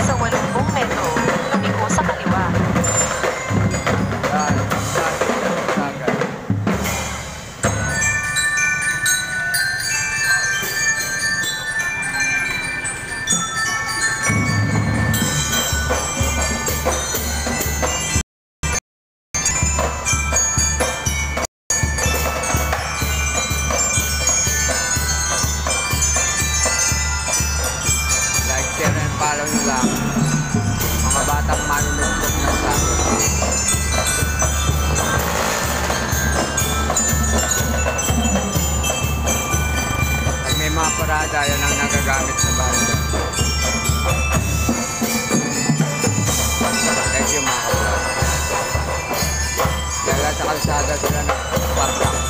Sa 80 metro, lumiko sa kaliwa. Follow nyo lang mga batang manunugtog na sa akin. Pag may mga parada, yan ang nagagamit sa banda. Thank you mga kapatid. Dahil sa kalsada sila nagpapak.